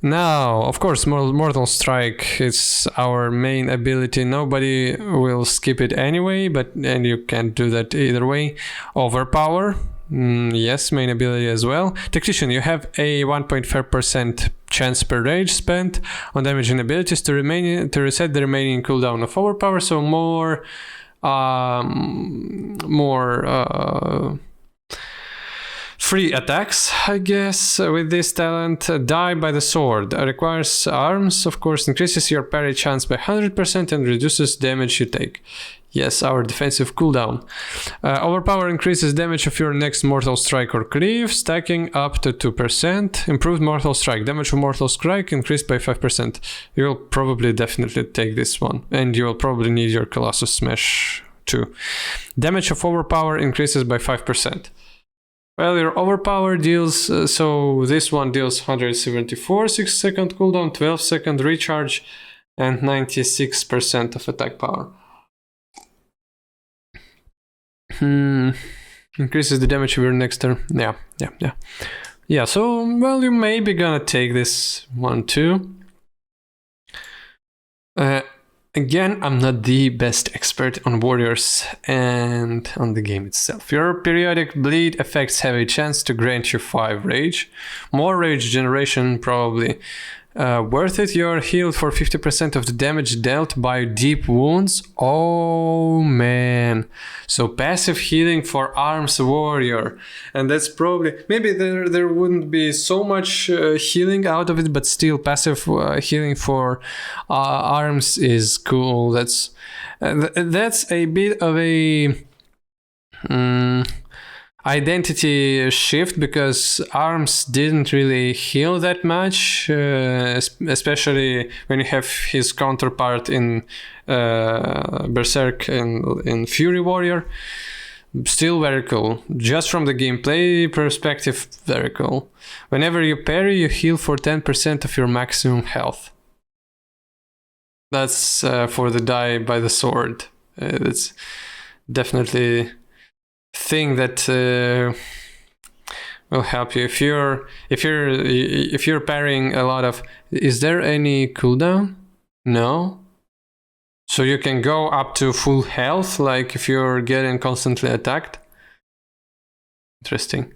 Now, of course, Mortal Strike is our main ability. Nobody will skip it anyway, and you can't do that either way. Overpower, yes, main ability as well. Tactician, you have a 1.5% chance per rage spent on damaging abilities to reset the remaining cooldown of Overpower, so more free attacks, I guess, with this talent. Die by the sword requires arms, of course, increases your parry chance by 100% and reduces damage you take. Yes, our defensive cooldown. Overpower increases damage of your next Mortal Strike or Cleave, stacking up to 2%. Improved Mortal Strike. Damage of Mortal Strike increased by 5%. You'll probably definitely take this one, and you will probably need your Colossus Smash too. Damage of Overpower increases by 5%. Well, your Overpower deals, so this one deals 174 6-second cooldown, 12-second recharge, and 96% of attack power. Increases the damage of your next turn. Yeah, so, well, you may be gonna take this one too. Again, I'm not the best expert on warriors and on the game itself. Your periodic bleed effects have a chance to grant you 5 rage. More rage generation probably worth it. You're healed for 50% of the damage dealt by deep wounds. Oh man. So passive healing for arms warrior. And that's probably, maybe there wouldn't be so much healing out of it, but still passive healing for arms is cool. That's a bit of a identity shift, because arms didn't really heal that much, especially when you have his counterpart in Berserk in Fury Warrior. Still very cool. Just from the gameplay perspective, very cool. Whenever you parry, you heal for 10% of your maximum health. That's for the die by the sword. That's definitely thing that will help you if you're parrying a lot of. Is there any cooldown? No. So you can go up to full health, like if you're getting constantly attacked. Interesting.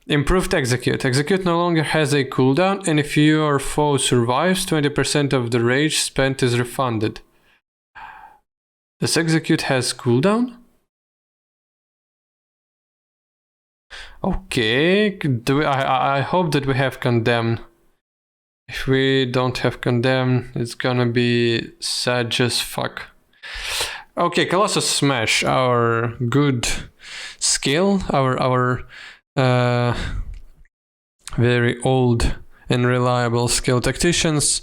Improved Execute. Execute no longer has a cooldown, and if your foe survives, 20% of the rage spent is refunded. Does Execute has cooldown? Okay, I hope that we have Condemn. If we don't have Condemn, it's gonna be sad as fuck. Okay, Colossus Smash, our good skill, our very old and reliable skill. Tactician's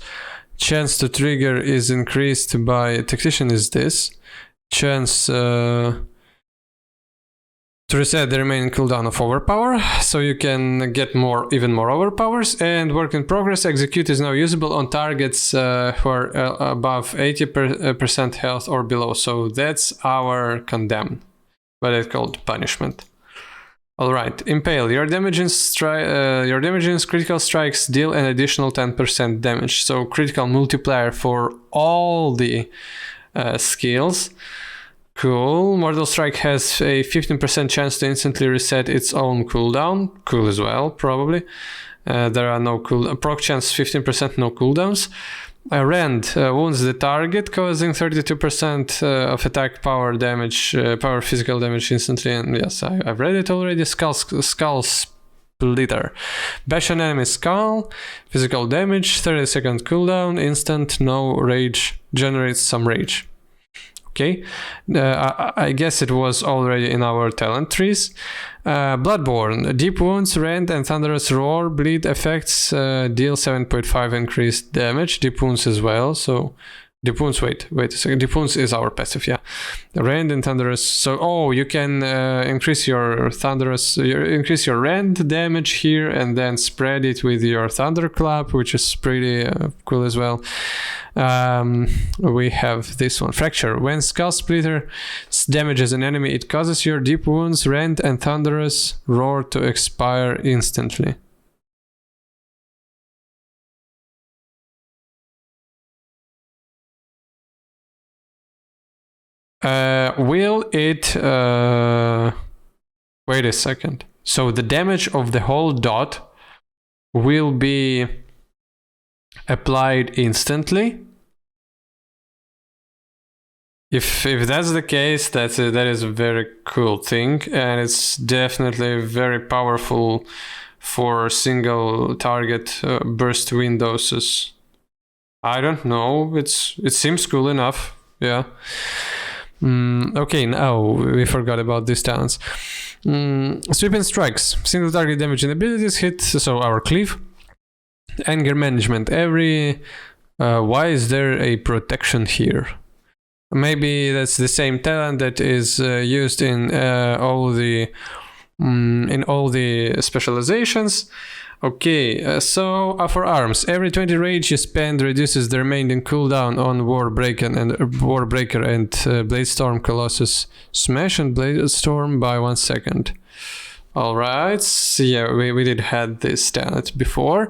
chance to trigger is increased by, Tactician is this, chance to reset the remaining cooldown of Overpower, so you can get even more Overpowers. And Work in Progress, Execute is now usable on targets who are above 80% health or below, so that's our Condemn, but it's called Punishment. Alright, Impale. Your damaging critical strikes deal an additional 10% damage, so critical multiplier for all the skills. Cool. Mortal Strike has a 15% chance to instantly reset its own cooldown. Cool as well, probably. There are no proc chance 15%, no cooldowns. Rend wounds the target, causing 32% of attack power damage, power physical damage instantly. And yes, I've read it already. Skull Splitter. Bash an enemy skull, physical damage, 30-second cooldown, instant, no rage, generates some rage. Okay, I guess it was already in our talent trees. Bloodborne. Deep Wounds, Rend, and Thunderous Roar bleed effects deal 7.5 increased damage. Deep Wounds as well, so... Deep Wounds, wait a second. Deep Wounds is our passive, yeah. Rend and Thunderous, so you can increase your Thunderous, increase your Rend damage here and then spread it with your Thunderclap, which is pretty cool as well. We have this one, Fracture. When Skull Splitter damages an enemy, it causes your Deep Wounds, Rend, and Thunderous Roar to expire instantly. Will it... wait a second. So the damage of the whole dot will be applied instantly. If that's the case, that is a very cool thing, and it's definitely very powerful for single target burst windows. I don't know. It seems cool enough. Yeah. Okay, now we forgot about these talents. Sweeping strikes, single target damage and abilities hit. So our cleave, anger management. Why is there a protection here? Maybe that's the same talent that is used in all the specializations. Okay, so for arms, every 20 rage you spend reduces the remaining cooldown on Warbreaker and Bladestorm, Colossus Smash and Bladestorm by 1 second. Alright, so yeah, we did had this talent before.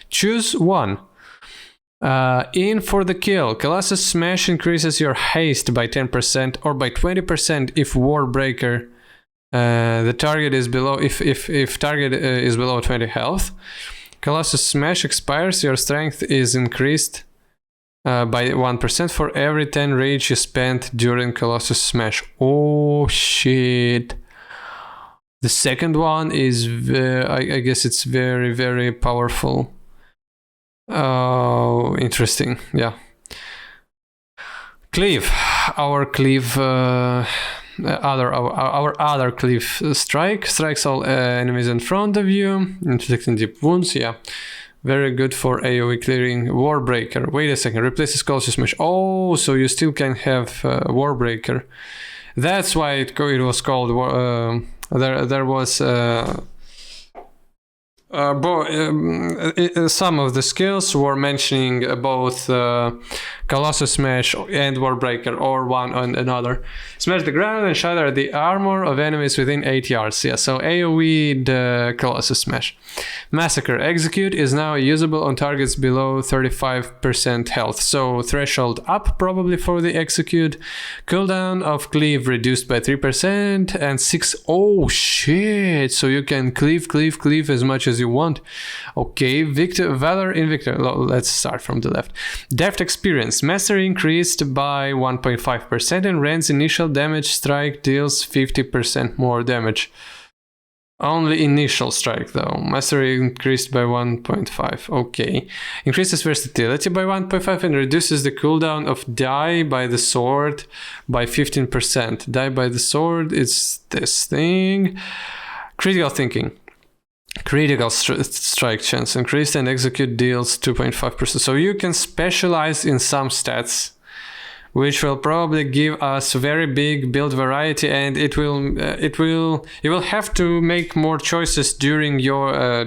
Choose one. In for the kill, Colossus Smash increases your haste by 10% or by 20% if Warbreaker the target is below if target is below 20 health. Colossus Smash expires, your strength is increased by 1% for every 10 rage you spent during Colossus Smash. Oh shit. The second one is I guess it's very, very powerful. Oh, interesting. Yeah. Cleave. Our cleave our other cleave strike strikes all enemies in front of you, inflicting deep wounds. Yeah, very good for AoE clearing. Warbreaker. Wait a second. Replaces Colossus Smash. Oh, so you still can have Warbreaker. That's why it was called. There was. Some of the skills were mentioning both Colossus Smash and Warbreaker, or one and another. Smash the ground and shatter the armor of enemies within 8 yards. Yeah, so AoE the Colossus Smash. Massacre. Execute is now usable on targets below 35% health. So threshold up probably for the execute. Cooldown of cleave reduced by 3% and 6. Oh shit! So you can cleave as much as you want. Okay, Valor in Victor. Let's start from the left. Deft experience. Mastery increased by 1.5% and Rand's initial damage strike deals 50% more damage. Only initial strike though. Mastery increased by 1.5. Okay. Increases versatility by 1.5 and reduces the cooldown of Die by the Sword by 15%. Die by the Sword is this thing. Critical thinking. Critical strike chance increased and execute deals 2.5%. So you can specialize in some stats, which will probably give us very big build variety, and you will have to make more choices during your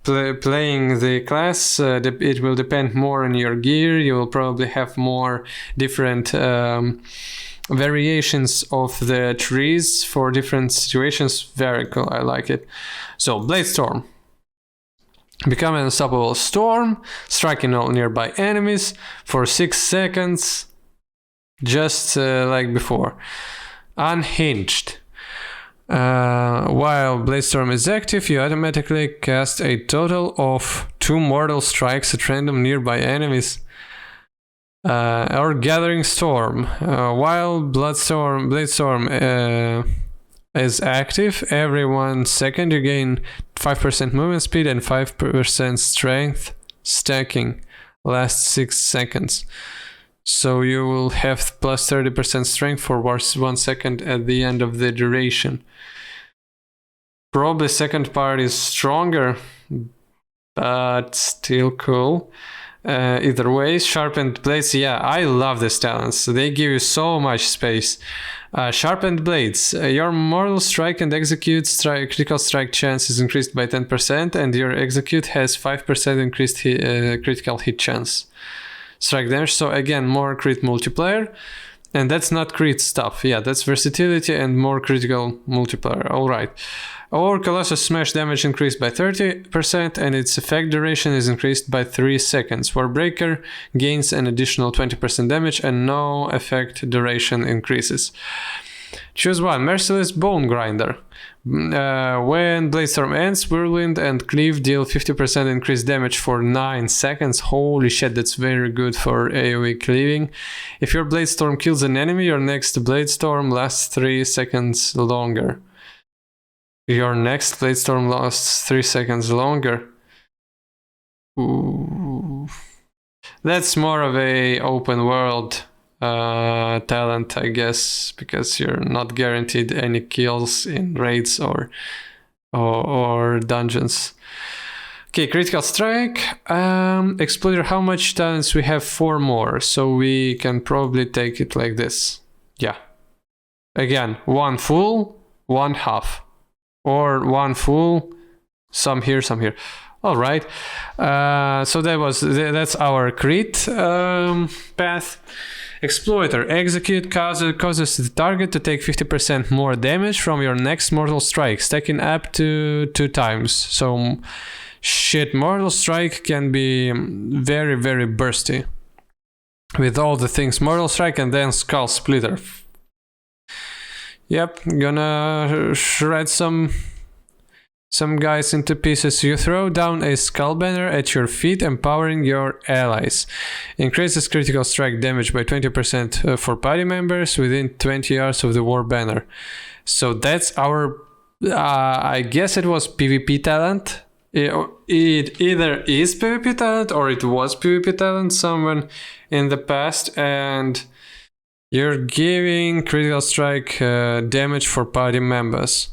playing the class. It will depend more on your gear. You will probably have more different variations of the trees for different situations. Very cool, I like it. So Bladestorm. Become an unstoppable storm, striking all nearby enemies for 6 seconds, just like before. Unhinged. While Bladestorm is active, you automatically cast a total of 2 mortal strikes at random nearby enemies. Or Gathering Storm. While Bladestorm is active, every 1 second you gain 5% movement speed and 5% strength stacking. Lasts 6 seconds. So you will have plus 30% strength for 1 second at the end of the duration. Probably second part is stronger, but still cool. Either way, Sharpened Blades. Yeah, I love these talents. They give you so much space. Sharpened Blades. Your mortal strike and execute critical strike chance is increased by 10%, and your execute has 5% increased critical hit chance. Strike damage. So again, more crit multiplier. And that's not crit stuff. Yeah, that's versatility and more critical multiplier. All right. Or Colossus Smash damage increased by 30% and its effect duration is increased by 3 seconds. Warbreaker gains an additional 20% damage and no effect duration increases. Choose one. Merciless Bone Grinder. When Bladestorm ends, Whirlwind and Cleave deal 50% increased damage for 9 seconds. Holy shit, that's very good for AoE cleaving. If your Bladestorm kills an enemy, your next Bladestorm lasts 3 seconds longer. Your next Bladestorm lasts 3 seconds longer. Ooh. That's more of a open world talent, I guess, because you're not guaranteed any kills in raids or dungeons. Okay, Critical Strike. Exploder, how much talents we have? 4 more, so we can probably take it like this. Yeah. Again, 1 full, 1 half. Or 1 full, some here, some here. All right. So that's our crit path. Exploiter. Execute causes the target to take 50% more damage from your next Mortal Strike, stacking up to 2 times. So, shit, Mortal Strike can be very, very bursty. With all the things. Mortal Strike and then Skull Splitter. Yep, gonna shred some guys into pieces. You throw down a skull banner at your feet, empowering your allies. Increases critical strike damage by 20% for party members within 20 yards of the war banner. So that's our, I guess it was PvP talent. It either is PvP talent or it was PvP talent someone in the past, and you're giving critical strike damage for party members.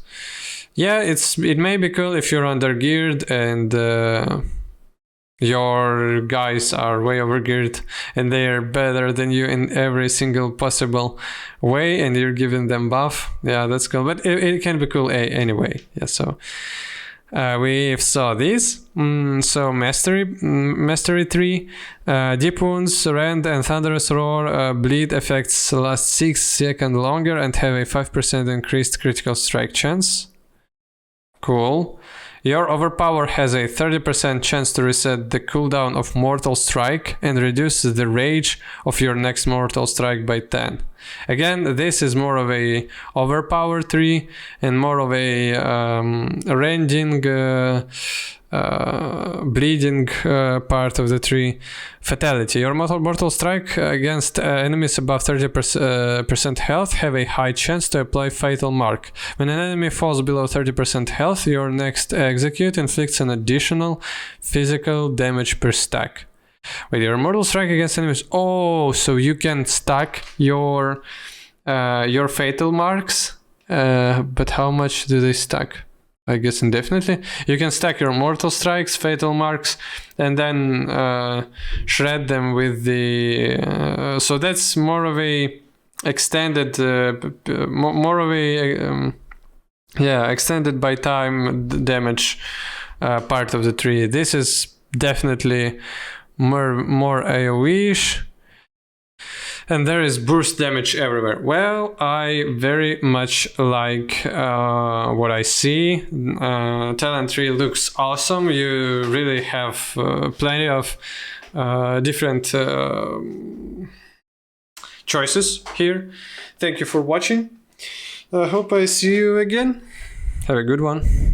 Yeah, it may be cool if you're undergeared and your guys are way overgeared and they are better than you in every single possible way and you're giving them buff. Yeah, that's cool, but it can be cool anyway. Yeah, so we saw this. So Mastery 3, Deep Wounds, Rend and Thunderous Roar bleed effects last 6 seconds longer and have a 5% increased critical strike chance. Cool. Your Overpower has a 30% chance to reset the cooldown of Mortal Strike and reduces the rage of your next Mortal Strike by 10. Again, this is more of a Overpower 3 and more of a rending, bleeding part of the tree. Fatality. Your Mortal Strike against enemies above 30% health have a high chance to apply Fatal Mark. When an enemy falls below 30% health, your next Execute inflicts an additional physical damage per stack. With your Mortal Strike against enemies, oh, so you can stack your Fatal Marks, but how much do they stack? I guess indefinitely. You can stack your Mortal Strikes, Fatal Marks, and then shred them with the... so that's more of a extended... more of a... extended by time damage part of the tree. This is definitely more AoE-ish. And there is burst damage everywhere. Well, I very much like what I see. Talent tree looks awesome. You really have plenty of different choices here. Thank you for watching. I hope I see you again. Have a good one.